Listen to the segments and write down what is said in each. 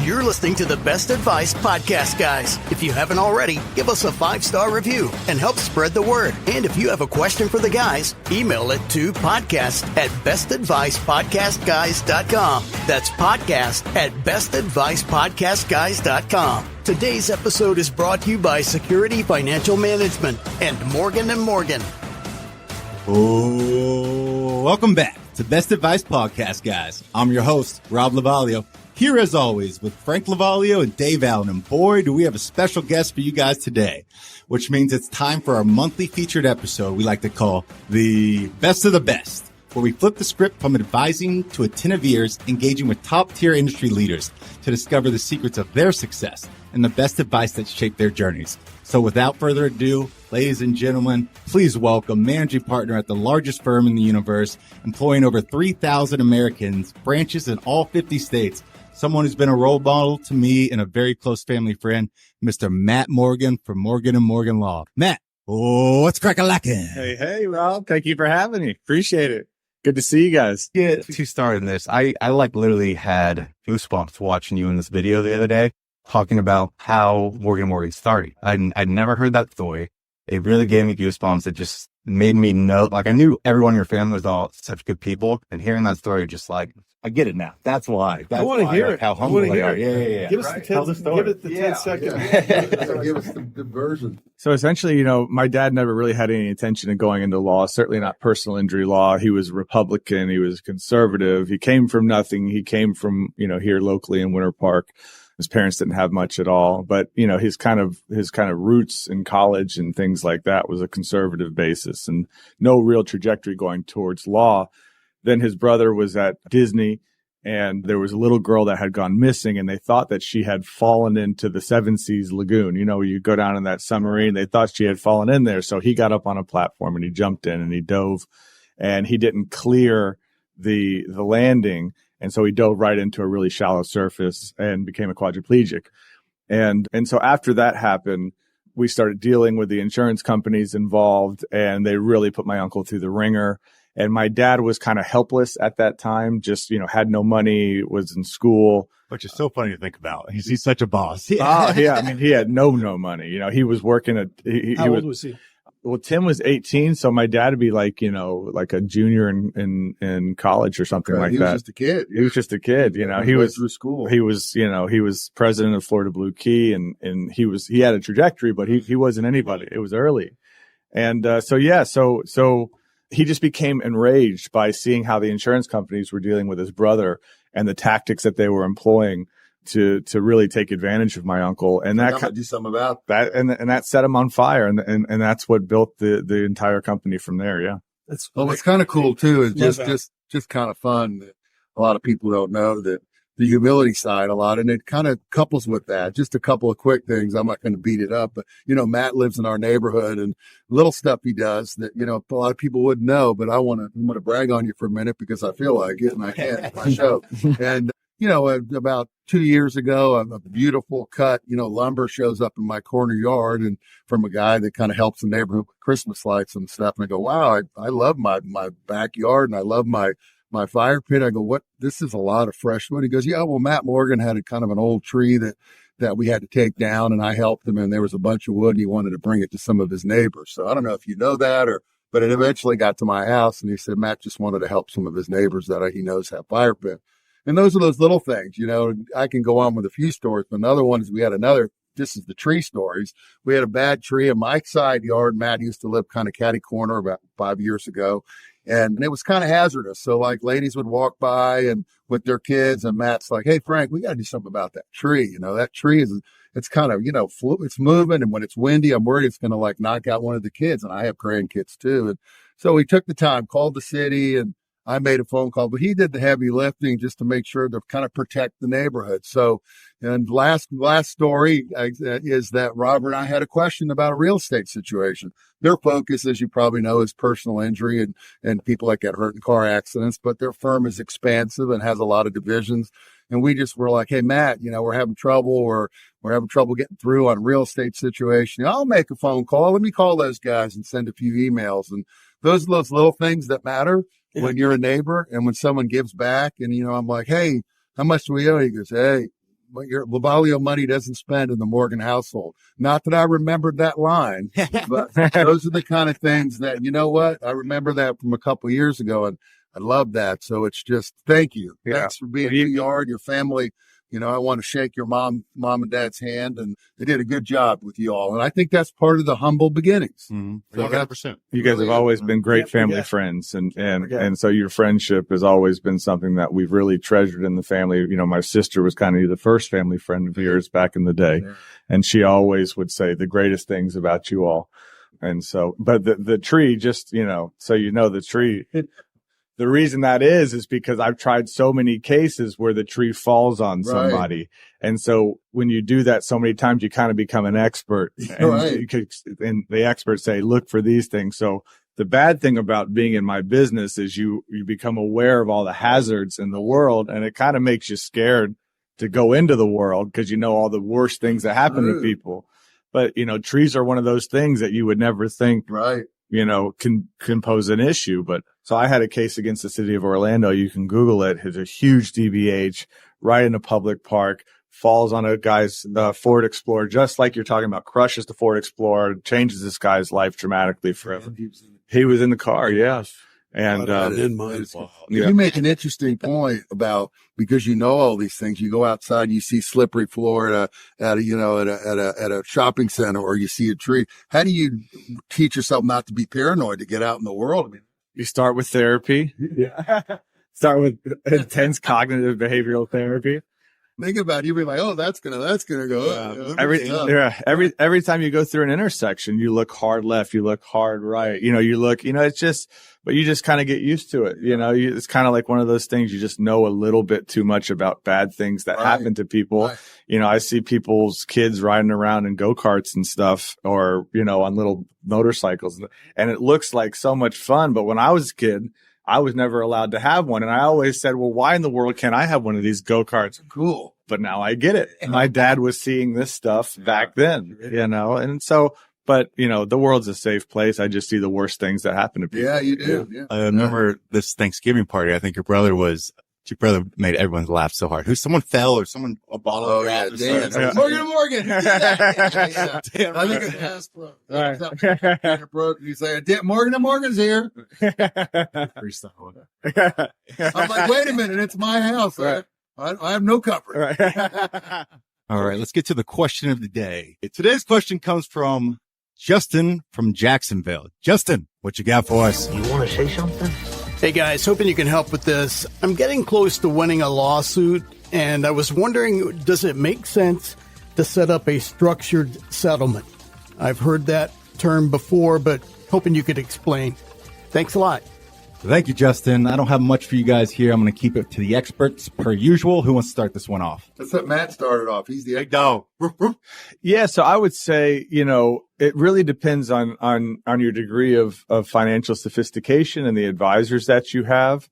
You're listening to the Best Advice Podcast, guys. If you haven't already, give us a 5-star review and help spread the word. And if you have a question for the guys, email it to podcast@bestadvicepodcastguys.com. That's podcast@bestadvicepodcastguys.com. Today's episode is brought to you by Security Financial Management and Morgan & Morgan. Oh, welcome back to Best Advice Podcast, guys. I'm your host, Rob Lavalio, here as always with Frank Lavalio and Dave Allen. And boy, do we have a special guest for you guys today, which means it's time for our monthly featured episode we like to call the Best of the Best, where we flip the script from advising to a 10 of years, engaging with top-tier industry leaders to discover the secrets of their success and the best advice that shaped their journeys. So without further ado, ladies and gentlemen, please welcome managing partner at the largest firm in the universe, employing over 3,000 Americans, branches in all 50 states, someone who's been a role model to me and a very close family friend, Mr. Matt Morgan from Morgan & Morgan Law. Matt, what's crack-a-lackin'? Hey, Rob. Thank you for having me. Appreciate it. Good to see you guys. Yeah, to start in this, I like literally had goosebumps watching you in this video the other day, talking about how Morgan & Morgan started. I'd never heard that story. It really gave me goosebumps. It just made me know, like, I knew everyone in your family was all such good people, and hearing that story, just like, I get it now. That's why. I want to hear it. How humble they are. Yeah. Give us the 10 seconds. Give us the version. So essentially, my dad never really had any intention of going into law, certainly not personal injury law. He was Republican. He was conservative. He came from nothing. He came from, here locally in Winter Park. His parents didn't have much at all, but his kind of roots in college and things like that was a conservative basis and no real trajectory going towards law. Then his brother was at Disney, and there was a little girl that had gone missing, and they thought that she had fallen into the Seven Seas Lagoon. You go down in that submarine. They thought she had fallen in there. So he got up on a platform and he jumped in and he dove, and he didn't clear the landing. And so he dove right into a really shallow surface and became a quadriplegic. And so after that happened, we started dealing with the insurance companies involved, and they really put my uncle through the ringer. And my dad was kind of helpless at that time, just, had no money, was in school. Which is so funny to think about. He's such a boss. Yeah. Yeah. I mean, he had no money. He was working at, How old was he? Well, Tim was 18. So my dad would be like, like a junior in college or something like that. He was just a kid. He was just a kid. He was through school. He was, he was president of Florida Blue Key, and he had a trajectory, but he wasn't anybody. It was early. And, so he just became enraged by seeing how the insurance companies were dealing with his brother and the tactics that they were employing to really take advantage of my uncle. And that do something about that. And that set him on fire. And that's what built the entire company from there. Yeah. what's kind of cool too is just kind of fun that a lot of people don't know that the humility side a lot, and it kind of couples with that. Just a couple of quick things. I'm not going to beat it up, but Matt lives in our neighborhood, and little stuff he does that a lot of people wouldn't know. But I'm going to brag on you for a minute because I feel like it, and I can in my show. And about 2 years ago, a beautiful cut lumber shows up in my corner yard, and from a guy that kind of helps the neighborhood with Christmas lights and stuff. And I go, wow, I love my backyard, and I love my fire pit. I go, what? This is a lot of fresh wood. He goes, yeah, well, Matt Morgan had a kind of an old tree that we had to take down, and I helped him, and there was a bunch of wood, and he wanted to bring it to some of his neighbors. So I don't know if you know that, but it eventually got to my house, and he said, Matt just wanted to help some of his neighbors that he knows have fire pit. And those are those little things, I can go on with a few stories, but another one is this is the tree stories. We had a bad tree in my side yard. Matt used to live kind of catty corner about 5 years ago. And it was kind of hazardous. So like ladies would walk by and with their kids, and Matt's like, hey, Frank, we got to do something about that tree. That tree it's kind of, it's moving. And when it's windy, I'm worried it's going to like knock out one of the kids. And I have grandkids too. And so we took the time, called the city, and I made a phone call, but he did the heavy lifting just to make sure to kind of protect the neighborhood. So, and last story is that Robert and I had a question about a real estate situation. Their focus, as you probably know, is personal injury and people that get hurt in car accidents, but their firm is expansive and has a lot of divisions. And we just were like, hey, Matt, we're having trouble, or we're having trouble getting through on a real estate situation. I'll make a phone call. Let me call those guys and send a few emails. And those are those little things that matter. Yeah. When you're a neighbor and when someone gives back, and, I'm like, hey, how much do we owe? He goes, hey, your Lavalio money doesn't spend in the Morgan household. Not that I remembered that line, but those are the kind of things that, you know what? I remember that from a couple of years ago, and I love that. So it's just, thank you. Yeah. Thanks for being who you are and your family. You know, I want to shake your mom and dad's hand, and they did a good job with you all. And I think that's part of the humble beginnings. 100%. You guys have always been great family friends, and so your friendship has always been something that we've really treasured in the family. You know, my sister was kind of the first family friend of yours back in the day, and she always would say the greatest things about you all. And so, but the tree, just, you know, so you know, the tree. The reason that is because I've tried so many cases where the tree falls on somebody. Right. And so when you do that so many times, you kind of become an expert. And the experts say, look for these things. So the bad thing about being in my business is you become aware of all the hazards in the world, and it kind of makes you scared to go into the world because you know all the worst things that happen to people. But, you know, trees are one of those things that you would never think, you know, can pose an issue. But so I had a case against the city of Orlando. You can Google it. It's a huge DBH right in a public park, falls on a guy's Ford Explorer, just like you're talking about, crushes the Ford Explorer, changes this guy's life dramatically forever. He was in the car. Yes. And, you make an interesting point about, because you know all these things, you go outside, you see slippery floor at a shopping center, or you see a tree. How do you teach yourself not to be paranoid to get out in the world? I mean, you start with therapy. Start with intense cognitive behavioral therapy. Think about it, you'll be like, oh, that's gonna go. Every time you go through an intersection, you look hard left, you look hard right. You know, it's just, but you just kind of get used to it. You know, it's kind of like one of those things, you just know a little bit too much about bad things that happen to people. Right. You know, I see people's kids riding around in go-karts and stuff, or, you know, on little motorcycles, and it looks like so much fun. But when I was a kid, I was never allowed to have one. And I always said, well, why in the world can't I have one of these go-karts? Cool. But now I get it. My dad was seeing this stuff back then, you know, and so, but, you know, the world's a safe place. I just see the worst things that happen to people. Yeah, you do. Yeah. I remember this Thanksgiving party. I think your brother made everyone laugh so hard. Someone fell, or a bottle of Dan. Morgan. Yeah. Damn, I think it's broke. You say, Morgan's here. I'm like, wait a minute, it's my house. Right. I have no cover. Right. All right, let's get to the question of the day. Today's question comes from Justin from Jacksonville. Justin, what you got for us? You want to say something? Hey guys, hoping you can help with this. I'm getting close to winning a lawsuit, and I was wondering, does it make sense to set up a structured settlement? I've heard that term before, but hoping you could explain. Thanks a lot. Thank you, Justin. I don't have much for you guys here. I'm going to keep it to the experts per usual. Who wants to start this one off? Let's let Matt start it off. He's the dog. Yeah. So I would say, you know, it really depends on your degree of financial sophistication and the advisors that you have,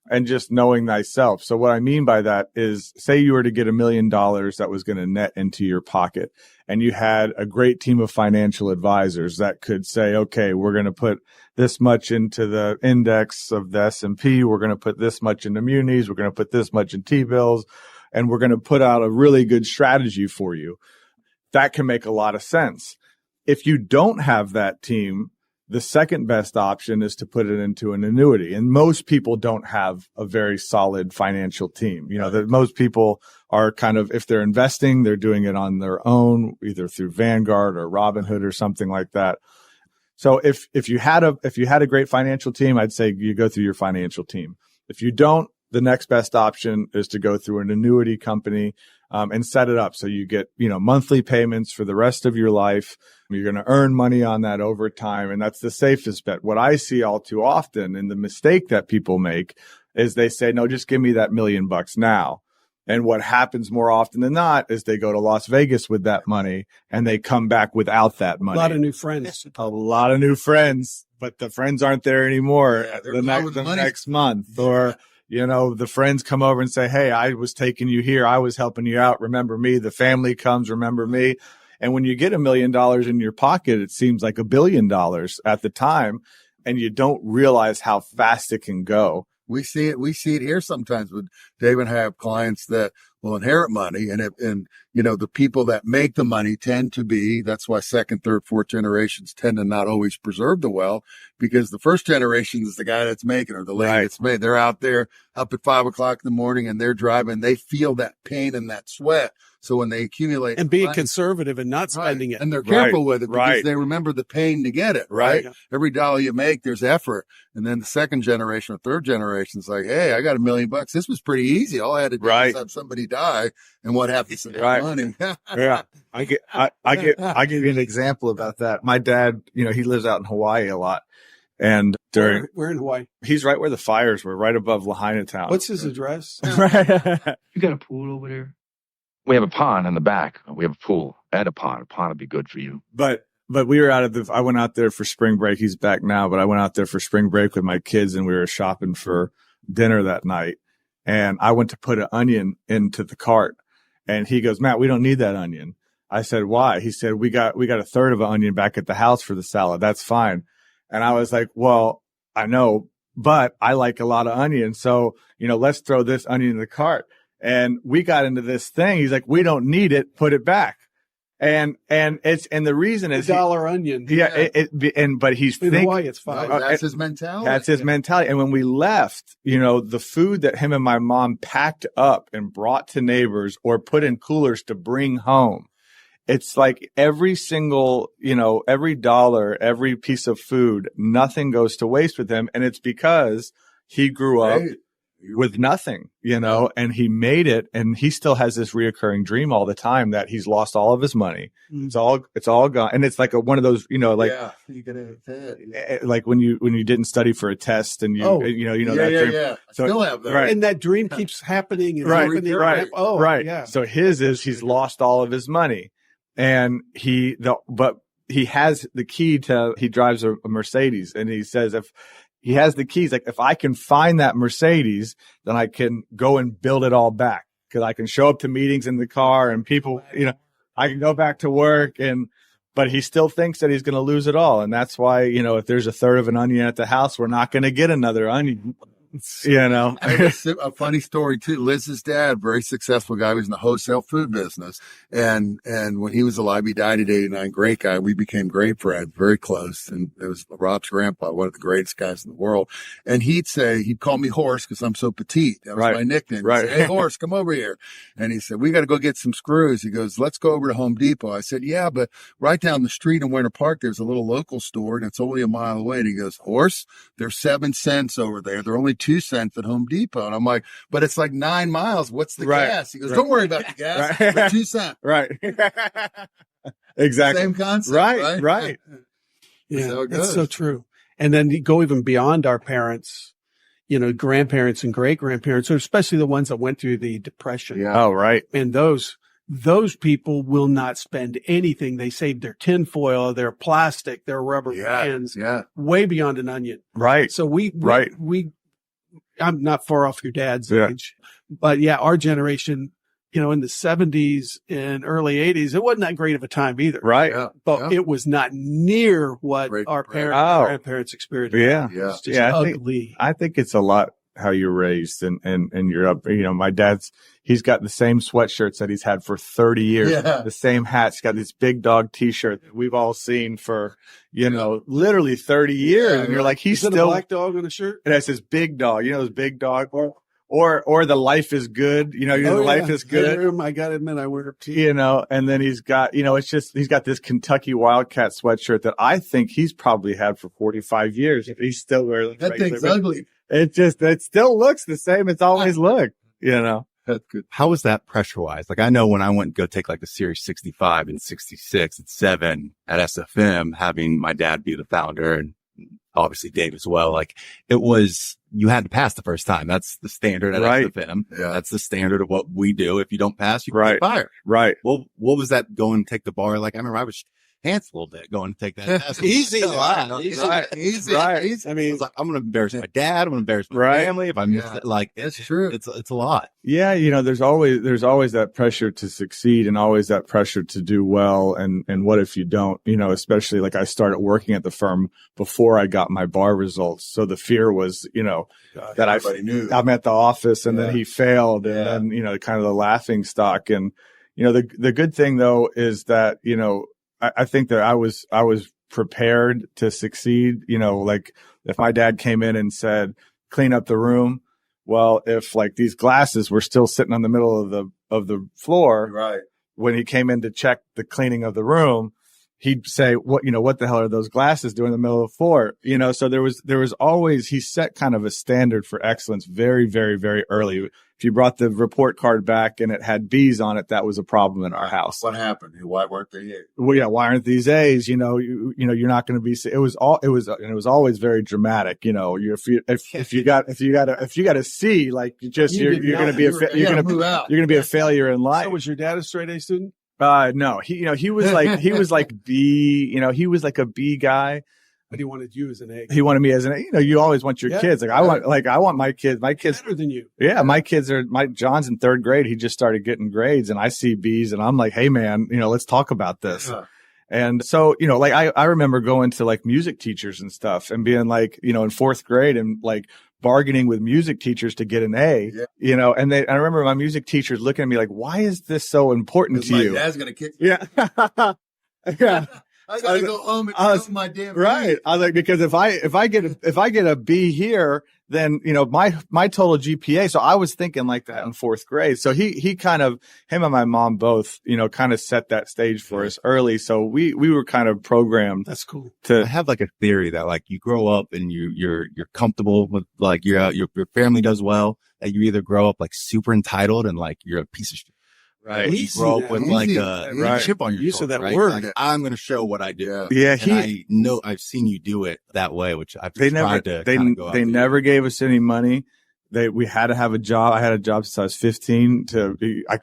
and just knowing thyself. So what I mean by that is, say you were to get $1 million that was going to net into your pocket, and you had a great team of financial advisors that could say, okay, we're going to put this much into the index of the S&P. We're going to put this much into munis. We're going to put this much in T-bills, and we're going to put out a really good strategy for you. That can make a lot of sense. If you don't have that team, the second best option is to put it into an annuity. And most people don't have a very solid financial team. You know, that most people are kind of, if they're investing, they're doing it on their own, either through Vanguard or Robinhood or something like that. So if you had a great financial team, I'd say you go through your financial team. If you don't, the next best option is to go through an annuity company, and set it up so you get, you know, monthly payments for the rest of your life. You're going to earn money on that over time. And that's the safest bet. What I see all too often, and the mistake that people make, is they say, no, just give me that $1 million now. And what happens more often than not is they go to Las Vegas with that money, and they come back without that money. A lot of new friends. But the friends aren't there anymore the next month. Or, you know, the friends come over and say, hey, I was taking you here. I was helping you out. Remember me? The family comes, remember me? And when you get $1 million in your pocket, it seems like $1 billion at the time, and you don't realize how fast it can go. We see it here sometimes with Dave, and have clients that will inherit money. And the people that make the money tend to be, that's why second, third, fourth generations tend to not always preserve the wealth, because the first generation is the guy that's making, or the lady that's made. They're out there up at 5 o'clock in the morning and they're driving. They feel that pain and that sweat. So when they accumulate and being conservative and not spending it, and they're careful with it because they remember the pain to get it, right? Yeah. Every dollar you make, there's effort. And then the second generation or third generation is like, hey, I got $1 million. This was pretty easy. All I had to do was have somebody die. And what happens to that money? Yeah. I give you an example about that. My dad, he lives out in Hawaii a lot. And we're in Hawaii. He's right where the fires were, right above Lahaina town. What's his address? You got a pool over there? We have a pond in the back. We have a pool and a pond. A pond would be good for you. But we were I went out there for spring break. He's back now, but I went out there for spring break with my kids and we were shopping for dinner that night. And I went to put an onion into the cart and he goes, Matt, we don't need that onion. I said, why? He said, we got a third of an onion back at the house for the salad. That's fine. And I was like, well, I know, but I like a lot of onion. So, let's throw this onion in the cart. And we got into this thing. He's like, we don't need it. Put it back. And the reason is $1 onion. Yeah. But he's in Hawaii, it's $5. That's his mentality. That's his mentality. And when we left, the food that him and my mom packed up and brought to neighbors or put in coolers to bring home, it's like every single, every dollar, every piece of food, nothing goes to waste with him. And it's because he grew up with nothing, and he made it, and he still has this reoccurring dream all the time that he's lost all of his money. Mm-hmm. It's all gone. And it's like one of those, you like when you didn't study for a test and that dream. Yeah. So, I still have that. Right. And that dream keeps happening. And happening. Right. Oh, right. Yeah. So his is he's lost all of his money, and but he has the key to, he drives a Mercedes, and he says if he has the keys, like if I can find that Mercedes, then I can go and build it all back, because I can show up to meetings in the car and people, I can go back to work, but he still thinks that he's going to lose it all. And that's why, if there's a third of an onion at the house, we're not going to get another onion. A funny story too. Liz's dad, very successful guy, was in the wholesale food business. And when he was alive, he died at 89. Great guy. We became great friends, very close. And it was Rob's grandpa, one of the greatest guys in the world. And he'd call me Horse because I'm so petite. That was my nickname. He'd say, hey, Horse, come over here. And he said, we got to go get some screws. He goes, let's go over to Home Depot. I said, yeah, but right down the street in Winter Park, there's a little local store and it's only a mile away. And he goes, Horse, they're 7 cents over there. They're only 2 cents at Home Depot. And I'm like, but it's like 9 miles. What's the gas? He goes, don't worry about the gas. They're 2 cents. Right. Exactly. Same concept. Right. Yeah, that's so true. And then you go even beyond our parents, grandparents and great grandparents, especially the ones that went through the Depression. Yeah. Oh, right. And those people will not spend anything. They saved their tinfoil, their plastic, their rubber bands, way beyond an onion. Right. So I'm not far off your dad's age, but our generation, in the 70s and early 80s, it wasn't that great of a time either. Right. Yeah. But it was not near what our grandparents experienced. Yeah. It's just ugly. I think it's a lot how you're raised and you're up. My dad's, he's got the same sweatshirts that he's had for 30 years, the same hats. He's got this Big Dog t-shirt that we've all seen for, literally 30 years. And you're like, he's still a black dog on a shirt. And that says Big Dog, those Big Dog or the Life is Good, the Life is Good. I gotta admit, I wear and then he's got, he's got this Kentucky Wildcat sweatshirt that I think he's probably had for 45 years. He's still wearing that thing's ugly. It still looks the same. It's always looked, That's good. How was that pressure-wise? Like, I know when I went to go take like the Series 65 and 66 and 7 at SFM, having my dad be the founder and obviously Dave as well, like it was, you had to pass the first time. That's the standard at SFM. Yeah. That's the standard of what we do. If you don't pass, you get fired. Right. Well, what was that going to take the bar? Like, I remember I was pants a little bit going to take that test. Easy. Easy. I mean, it's like, I'm going to embarrass my dad. I'm going to embarrass my family if I miss it. Like, it's true. It's a lot. Yeah. There's always that pressure to succeed and always that pressure to do well. And what if you don't, especially like I started working at the firm before I got my bar results. So the fear was, that I'm at the office and then he failed and then, kind of the laughing stock. And, the good thing though is that, I think that I was prepared to succeed. Like if my dad came in and said, clean up the room. Well, if like these glasses were still sitting on the middle of the floor, right, when he came in to check the cleaning of the room, he'd say, what the hell are those glasses doing in the middle of the floor? So there was always, he set kind of a standard for excellence very, very, very early. If you brought the report card back and it had B's on it, that was a problem in our house. What happened? Why weren't they A's? Well, yeah, why aren't these A's? You're not going to be. It was always very dramatic. If you got a C, like you're going to be you're going to be a failure in life. So was your dad a straight A student? No, he was like B. He was like a B guy. But he wanted you as an A. He wanted me as an A. You always want your kids. I want my kids better than you. Yeah. My kids John's in 3rd grade. He just started getting grades and I see B's and I'm like, hey man, let's talk about this. Yeah. And so, I remember going to like music teachers and stuff and being like, in 4th grade and like bargaining with music teachers to get an A, and I remember my music teachers looking at me like, why is this so important to you? My dad's going to kick me. Yeah. Yeah. I gotta go home and do my damn right. I was like, because if I get a B here, then my total GPA. So I was thinking like that in 4th grade. So he kind of, him and my mom both, kind of set that stage for us early. So we were kind of programmed. That's cool. I have like a theory that like you grow up and you're comfortable with like your family does well. That you either grow up like super entitled and like you're a piece of shit. Right. You grow up with like a chip on your shoulder. That word. Like, I'm going to show what I do. Yeah. I know I've seen you do it that way, which I've tried to They never gave us any money. We had to have a job. I had a job since I was 15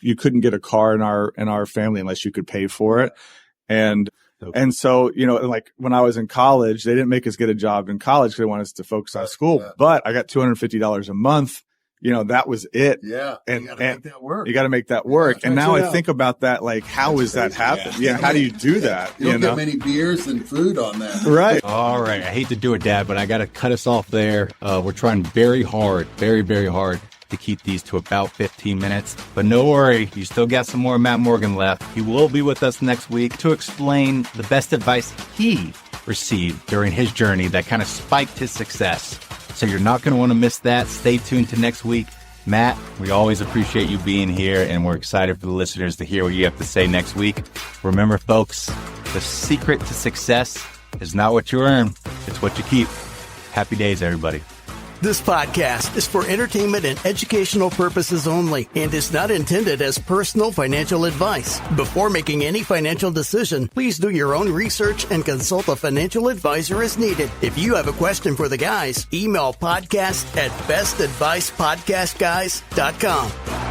you couldn't get a car in our family unless you could pay for it. And so, like when I was in college, they didn't make us get a job in college because they wanted us to focus on school, but I got $250 a month. That was it. Yeah. And you gotta make that work. You got to make that work. And now I think about that, like, how is that happen? Yeah. How do you do that? You don't get many beers and food on that. Right. All right. I hate to do it, Dad, but I got to cut us off there. We're trying very hard, very, very hard to keep these to about 15 minutes. But no worry, you still got some more Matt Morgan left. He will be with us next week to explain the best advice he received during his journey that kind of spiked his success. So you're not going to want to miss that. Stay tuned to next week. Matt, we always appreciate you being here, and we're excited for the listeners to hear what you have to say next week. Remember, folks, the secret to success is not what you earn, it's what you keep. Happy days, everybody. This podcast is for entertainment and educational purposes only and is not intended as personal financial advice. Before making any financial decision, please do your own research and consult a financial advisor as needed. If you have a question for the guys, email podcast@bestadvicepodcastguys.com.